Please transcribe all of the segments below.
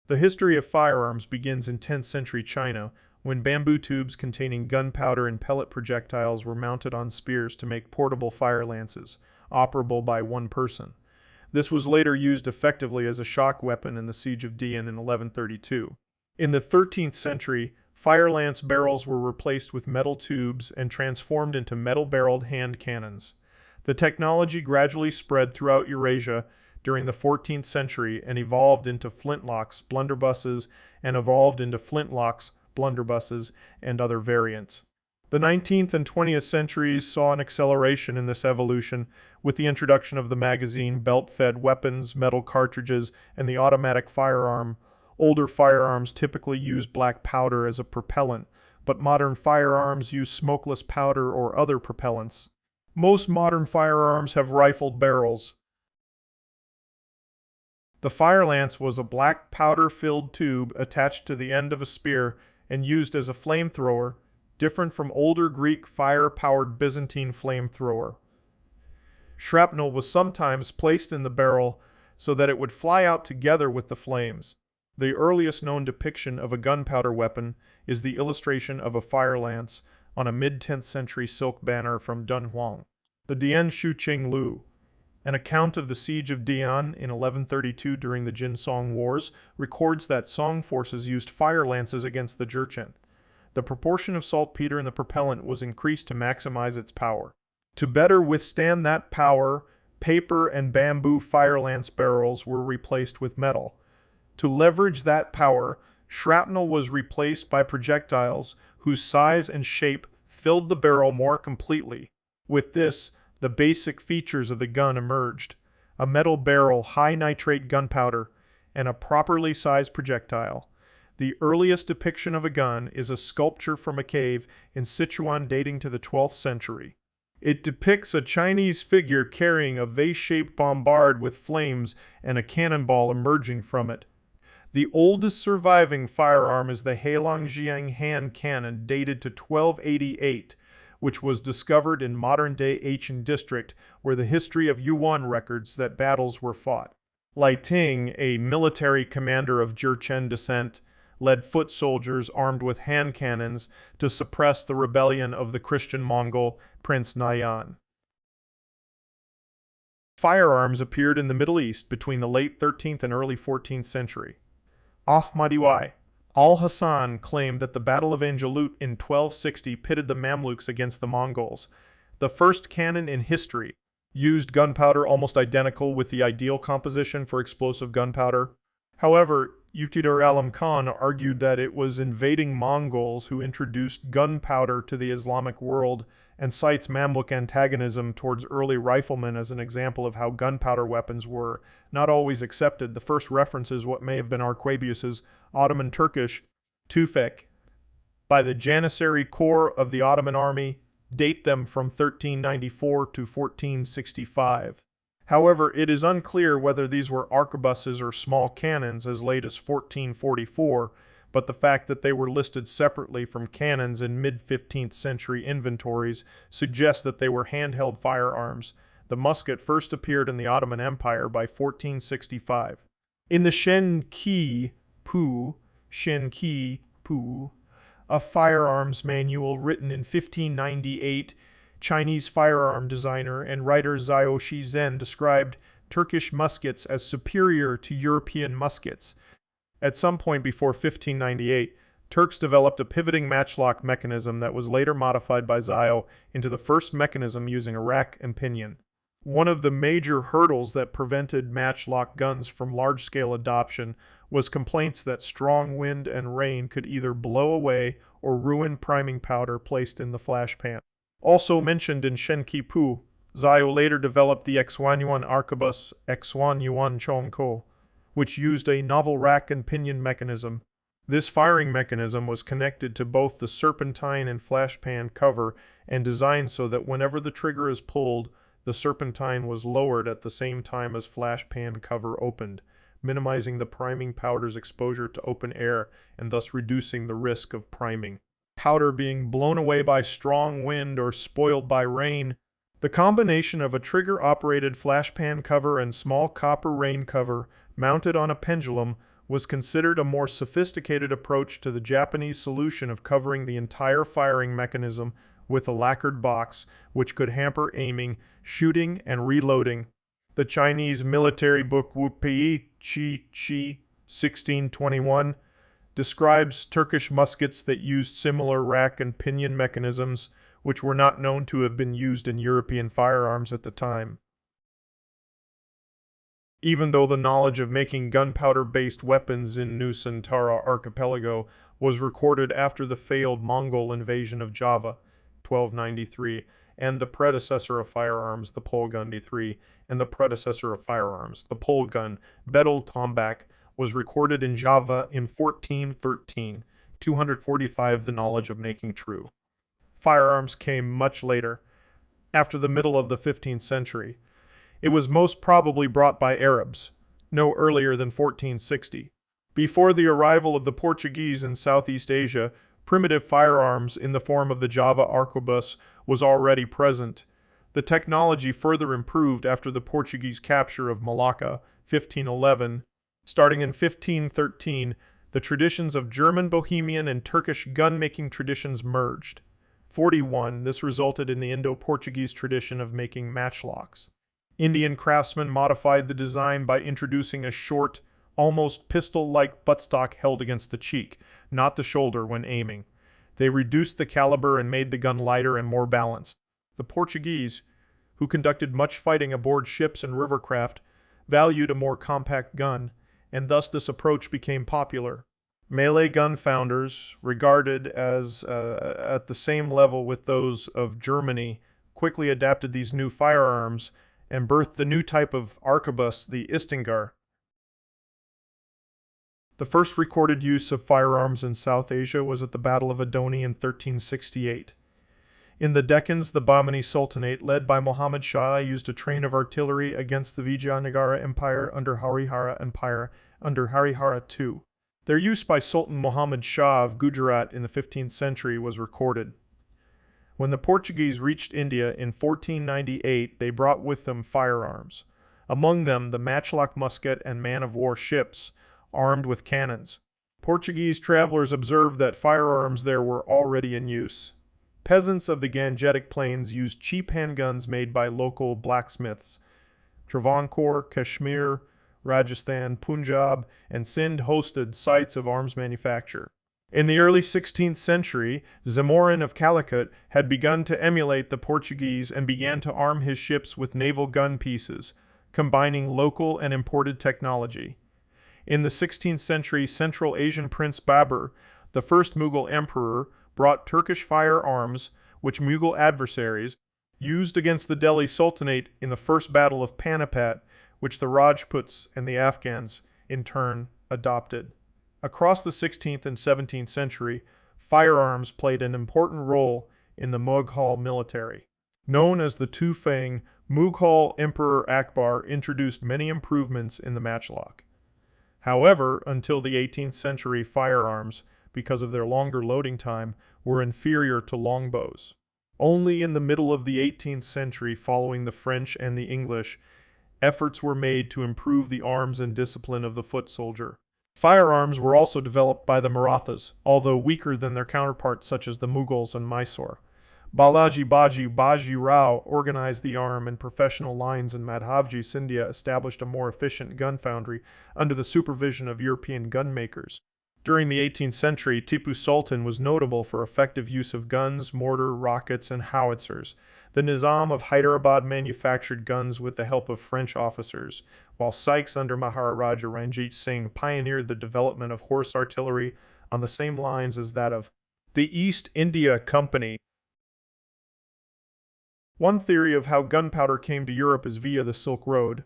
The history of firearms begins in 10th century China, when bamboo tubes containing gunpowder and pellet projectiles were mounted on spears to make portable fire lances, operable by one person. This was later used effectively as a shock weapon in the Siege of Dian in 1132. In the 13th century, fire lance barrels were replaced with metal tubes and transformed into metal-barreled hand cannons. The technology gradually spread throughout Eurasia during the 14th century and evolved into flintlocks, blunderbusses, and other variants. The 19th and 20th centuries saw an acceleration in this evolution with the introduction of the magazine, belt-fed weapons, metal cartridges, and the automatic firearm. Older firearms typically used black powder as a propellant, but modern firearms use smokeless powder or other propellants. Most modern firearms have rifled barrels. The fire lance was a black powder-filled tube attached to the end of a spear and used as a flamethrower, different from older Greek fire-powered Byzantine flamethrower. Shrapnel was sometimes placed in the barrel so that it would fly out together with the flames. The earliest known depiction of a gunpowder weapon is the illustration of a fire lance on a mid-10th century silk banner from Dunhuang. The Dian Shuqing Lu, an account of the Siege of Dian in 1132 during the Jin-Song Wars, records that Song forces used fire lances against the Jurchen. The proportion of saltpeter in the propellant was increased to maximize its power. To better withstand that power, paper and bamboo fire lance barrels were replaced with metal. To leverage that power, shrapnel was replaced by projectiles whose size and shape filled the barrel more completely. With this, the basic features of the gun emerged: a metal barrel, high nitrate gunpowder, and a properly sized projectile. The earliest depiction of a gun is a sculpture from a cave in Sichuan dating to the 12th century. It depicts a Chinese figure carrying a vase-shaped bombard with flames and a cannonball emerging from it. The oldest surviving firearm is the Heilongjiang hand cannon, dated to 1288, which was discovered in modern-day Aachen district, where the history of Yuan records that battles were fought. Lai Ting, a military commander of Jurchen descent, led foot soldiers armed with hand cannons to suppress the rebellion of the Christian Mongol Prince Nayan. Firearms appeared in the Middle East between the late 13th and early 14th century. Ahmadi al-Hassan claimed that the Battle of Angelut in 1260 pitted the Mamluks against the Mongols. The first cannon in history used gunpowder almost identical with the ideal composition for explosive gunpowder. However, Uqtidar Alam Khan argued that it was invading Mongols who introduced gunpowder to the Islamic world, and cites Mamluk antagonism towards early riflemen as an example of how gunpowder weapons were not always accepted. The first references what may have been Arquebius's Ottoman Turkish tüfek by the Janissary Corps of the Ottoman army date them from 1394 to 1465. However, it is unclear whether these were arquebuses or small cannons as late as 1444, but the fact that they were listed separately from cannons in mid-15th century inventories suggests that they were handheld firearms. The musket first appeared in the Ottoman Empire by 1465. In the Shenqi Pu, a firearms manual written in 1598, Chinese firearm designer and writer Xiao Shizhen described Turkish muskets as superior to European muskets. At some point before 1598, Turks developed a pivoting matchlock mechanism that was later modified by Xiao into the first mechanism using a rack and pinion. One of the major hurdles that prevented matchlock guns from large-scale adoption was complaints that strong wind and rain could either blow away or ruin priming powder placed in the flash pan. Also mentioned in Shenqi Pu, Xiao later developed the Xuanyuan arquebus Xuanyuan Chongko, which used a novel rack and pinion mechanism. This firing mechanism was connected to both the serpentine and flash pan cover and designed so that whenever the trigger is pulled, the serpentine was lowered at the same time as flash pan cover opened, minimizing the priming powder's exposure to open air and thus reducing the risk of priming powder being blown away by strong wind or spoiled by rain. The combination of a trigger-operated flash pan cover and small copper rain cover mounted on a pendulum was considered a more sophisticated approach to the Japanese solution of covering the entire firing mechanism with a lacquered box, which could hamper aiming, shooting, and reloading. The Chinese military book Wu Pei Chi 1621 describes Turkish muskets that used similar rack and pinion mechanisms, which were not known to have been used in European firearms at the time. Even though the knowledge of making gunpowder-based weapons in Nusantara archipelago was recorded after the failed Mongol invasion of Java, 1293, and the predecessor of firearms, the pole gun D3, and the predecessor of firearms, the pole gun, Bedel Tombak, was recorded in Java in 1413, 245 the knowledge of making true. Firearms came much later, after the middle of the 15th century. It was most probably brought by Arabs, no earlier than 1460. Before the arrival of the Portuguese in Southeast Asia, primitive firearms in the form of the Java arquebus was already present. The technology further improved after the Portuguese capture of Malacca, 1511. Starting in 1513, the traditions of German Bohemian and Turkish gun-making traditions merged. 41. This resulted in the Indo-Portuguese tradition of making matchlocks. Indian craftsmen modified the design by introducing a short, almost pistol-like buttstock held against the cheek, not the shoulder when aiming. They reduced the caliber and made the gun lighter and more balanced. The Portuguese, who conducted much fighting aboard ships and rivercraft, valued a more compact gun, and thus this approach became popular. Malay gun founders, regarded as at the same level with those of Germany, quickly adapted these new firearms and birthed the new type of arquebus, the istingar. The first recorded use of firearms in South Asia was at the Battle of Adoni in 1368. In the Deccan, the Bahmani Sultanate, led by Muhammad Shah, used a train of artillery against the Vijayanagara Empire under Harihara II. Their use by Sultan Muhammad Shah of Gujarat in the 15th century was recorded. When the Portuguese reached India in 1498, they brought with them firearms, among them the matchlock musket and man-of-war ships, armed with cannons. Portuguese travelers observed that firearms there were already in use. Peasants of the Gangetic Plains used cheap handguns made by local blacksmiths. Travancore, Kashmir, Rajasthan, Punjab, and Sindh hosted sites of arms manufacture. In the early 16th century, Zamorin of Calicut had begun to emulate the Portuguese and began to arm his ships with naval gun pieces, combining local and imported technology. In the 16th century, Central Asian Prince Babur, the first Mughal emperor, brought Turkish firearms, which Mughal adversaries used against the Delhi Sultanate in the First Battle of Panipat, which the Rajputs and the Afghans, in turn, adopted. Across the 16th and 17th century, firearms played an important role in the Mughal military. Known as the Two-Fang, Mughal Emperor Akbar introduced many improvements in the matchlock. However, until the 18th century, firearms, because of their longer loading time, were inferior to longbows. Only in the middle of the 18th century, following the French and the English, efforts were made to improve the arms and discipline of the foot soldier. Firearms were also developed by the Marathas, although weaker than their counterparts such as the Mughals and Mysore. Balaji Baji Rao organized the arm and professional lines, and Madhavji Scindia established a more efficient gun foundry under the supervision of European gun makers. During the 18th century, Tipu Sultan was notable for effective use of guns, mortar, rockets, and howitzers. The Nizam of Hyderabad manufactured guns with the help of French officers, while Sikhs under Maharaja Ranjit Singh pioneered the development of horse artillery on the same lines as that of the East India Company. One theory of how gunpowder came to Europe is via the Silk Road.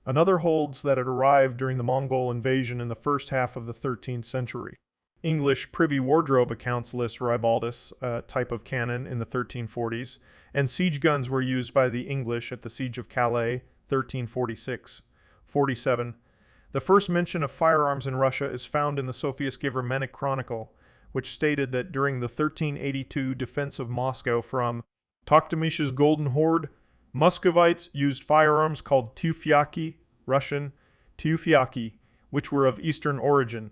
Another holds that it arrived during the Mongol invasion in the first half of the 13th century. English Privy Wardrobe accounts list Ribaldus, a type of cannon, in the 1340s, and siege guns were used by the English at the Siege of Calais, 1346. 47. The first mention of firearms in Russia is found in the Sofievsky Vermennik Chronicle, which stated that during the 1382 defense of Moscow from Tokhtamysh's Golden Horde, Muscovites used firearms called tufyaki, Russian tufyaki, which were of Eastern origin.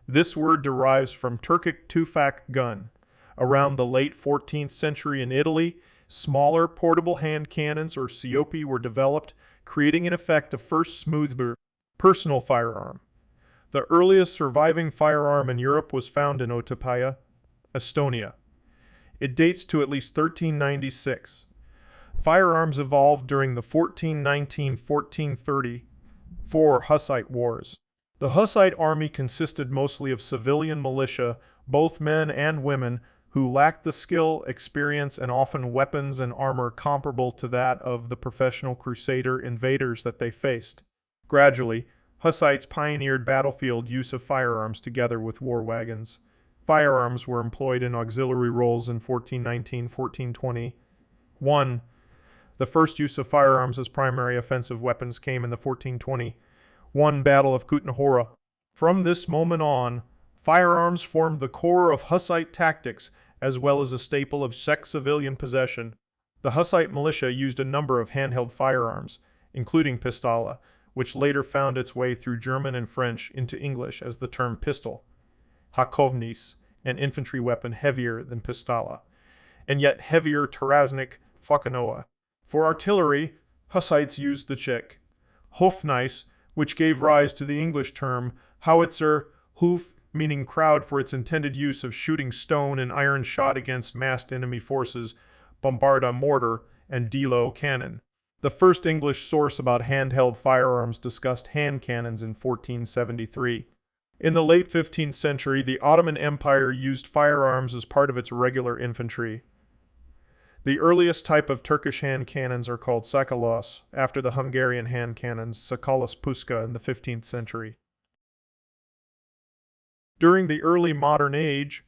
This word derives from Turkic tufak gun. Around the late 14th century in Italy, smaller portable hand cannons or scioppi were developed, creating in effect a first smoother personal firearm. The earliest surviving firearm in Europe was found in Otepää, Estonia. It dates to at least 1396. Firearms evolved during the 1419-1434 Hussite Wars. The Hussite army consisted mostly of civilian militia, both men and women, who lacked the skill, experience, and often weapons and armor comparable to that of the professional crusader invaders that they faced. Gradually, Hussites pioneered battlefield use of firearms together with war wagons. Firearms were employed in auxiliary roles in 1419-1420. 1. The first use of firearms as primary offensive weapons came in the 1421 Battle of Kutna-Hora. From this moment on, firearms formed the core of Hussite tactics as well as a staple of civilian possession. The Hussite militia used a number of handheld firearms, including pistola, which later found its way through German and French into English as the term pistol. Hakovnice, an infantry weapon heavier than pistola, and yet heavier Taraznik Fakanoa. For artillery, Hussites used the Czech Hofnice, which gave rise to the English term howitzer, hoof, meaning crowd for its intended use of shooting stone and iron shot against massed enemy forces, bombarda mortar, and dilo cannon. The first English source about handheld firearms discussed hand cannons in 1473. In the late 15th century, the Ottoman Empire used firearms as part of its regular infantry. The earliest type of Turkish hand cannons are called sakalos, after the Hungarian hand cannons Sakalas Puska in the 15th century. During the early modern age,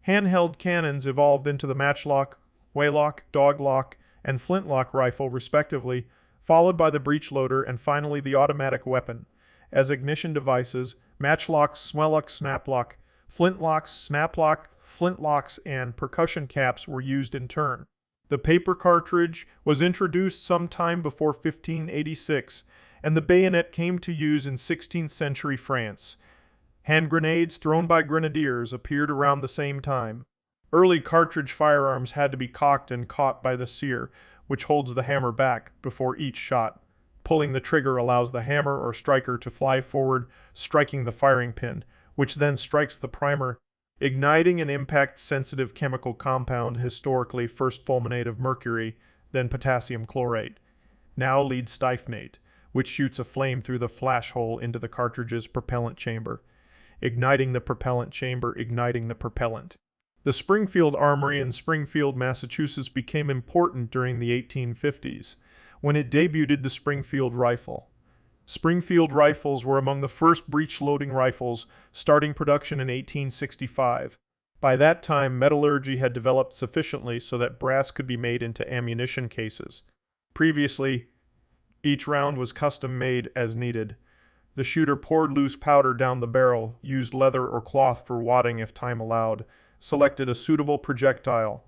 handheld cannons evolved into the matchlock, waylock, doglock, and flintlock rifle respectively, followed by the breechloader and finally the automatic weapon. As ignition devices, matchlocks, swellocks, snaplock, flintlocks, snaplock, flintlocks, and percussion caps were used in turn. The paper cartridge was introduced sometime before 1586, and the bayonet came to use in 16th century France. Hand grenades thrown by grenadiers appeared around the same time. Early cartridge firearms had to be cocked and caught by the sear, which holds the hammer back before each shot. Pulling the trigger allows the hammer or striker to fly forward, striking the firing pin, which then strikes the primer, igniting an impact-sensitive chemical compound, historically first fulminate of mercury, then potassium chlorate, now lead styphnate, which shoots a flame through the flash hole into the cartridge's propellant chamber, igniting the propellant chamber, igniting the propellant. The Springfield Armory in Springfield, Massachusetts became important during the 1850s, when it debuted the Springfield rifle. Springfield rifles were among the first breech-loading rifles, starting production in 1865. By that time, metallurgy had developed sufficiently so that brass could be made into ammunition cases. Previously, each round was custom-made as needed. The shooter poured loose powder down the barrel, used leather or cloth for wadding if time allowed, selected a suitable projectile,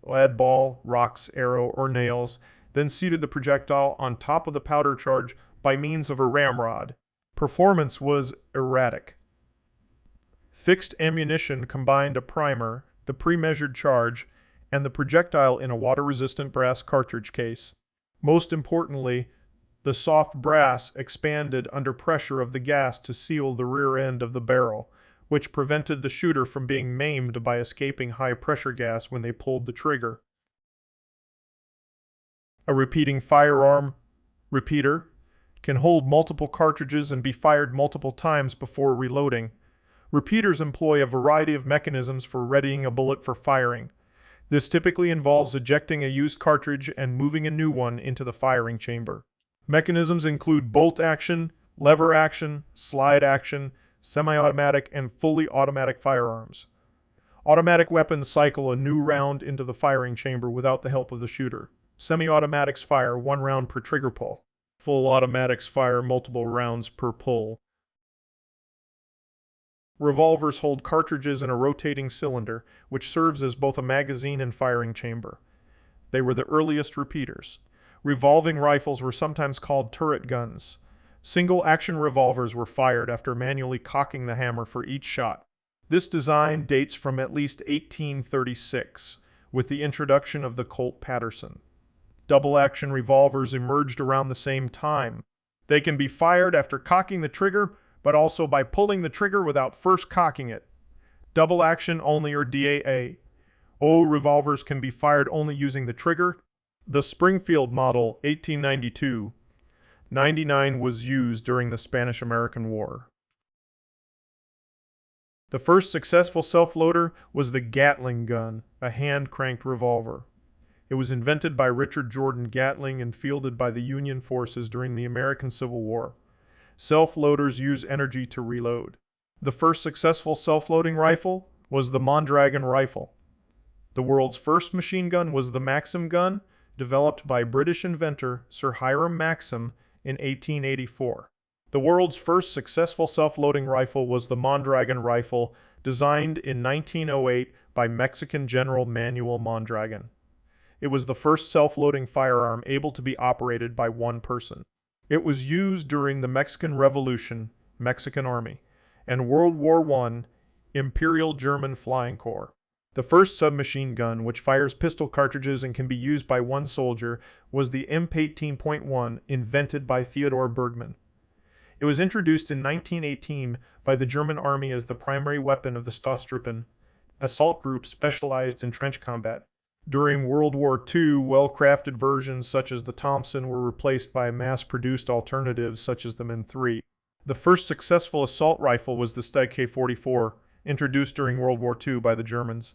lead ball, rocks, arrow, or nails, then seated the projectile on top of the powder charge by means of a ramrod. Performance was erratic. Fixed ammunition combined a primer, the pre-measured charge, and the projectile in a water-resistant brass cartridge case. Most importantly, the soft brass expanded under pressure of the gas to seal the rear end of the barrel, which prevented the shooter from being maimed by escaping high-pressure gas when they pulled the trigger. A repeating firearm repeater can hold multiple cartridges and be fired multiple times before reloading. Repeaters employ a variety of mechanisms for readying a bullet for firing. This typically involves ejecting a used cartridge and moving a new one into the firing chamber. Mechanisms include bolt action, lever action, slide action, semi-automatic, and fully automatic firearms. Automatic weapons cycle a new round into the firing chamber without the help of the shooter. Semi-automatics fire one round per trigger pull. Full automatics fire multiple rounds per pull. Revolvers hold cartridges in a rotating cylinder, which serves as both a magazine and firing chamber. They were the earliest repeaters. Revolving rifles were sometimes called turret guns. Single-action revolvers were fired after manually cocking the hammer for each shot. This design dates from at least 1836, with the introduction of the Colt Patterson. Double-action revolvers emerged around the same time. They can be fired after cocking the trigger, but also by pulling the trigger without first cocking it. Double-action only or DAA. Revolvers can be fired only using the trigger. The Springfield model 1892-99 was used during the Spanish-American War. The first successful self-loader was the Gatling gun, a hand-cranked revolver. It was invented by Richard Jordan Gatling and fielded by the Union forces during the American Civil War. Self-loaders use energy to reload. The first successful self-loading rifle was the Mondragon rifle. The world's first machine gun was the Maxim gun, developed by British inventor Sir Hiram Maxim in 1884. The world's first successful self-loading rifle was the Mondragon rifle, designed in 1908 by Mexican General Manuel Mondragon. It was the first self-loading firearm able to be operated by one person. It was used during the Mexican Revolution, Mexican Army, and World War I, Imperial German Flying Corps. The first submachine gun, which fires pistol cartridges and can be used by one soldier, was the imp-18.1, invented by Theodor Bergmann. It was introduced in 1918 by the German Army as the primary weapon of the Stoßtruppen, assault group specialized in trench combat. During World War II, well-crafted versions such as the Thompson were replaced by mass-produced alternatives such as the Min-3. The first successful assault rifle was the Steg K-44, introduced during World War II by the Germans.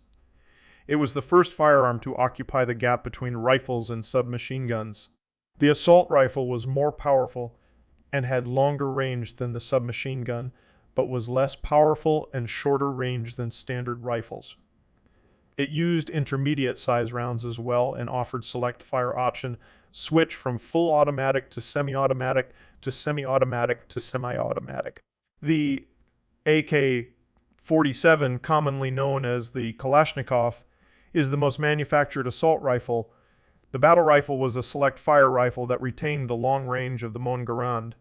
It was the first firearm to occupy the gap between rifles and submachine guns. The assault rifle was more powerful and had longer range than the submachine gun, but was less powerful and shorter range than standard rifles. It used intermediate size rounds as well and offered select fire option, switch from full automatic to semi-automatic to semi-automatic to semi-automatic. The AK-47, commonly known as the Kalashnikov, is the most manufactured assault rifle. The battle rifle was a select fire rifle that retained the long range of the Montgarand.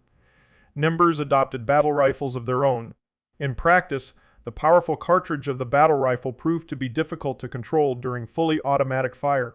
Numbers adopted battle rifles of their own. In practice, the powerful cartridge of the battle rifle proved to be difficult to control during fully automatic fire.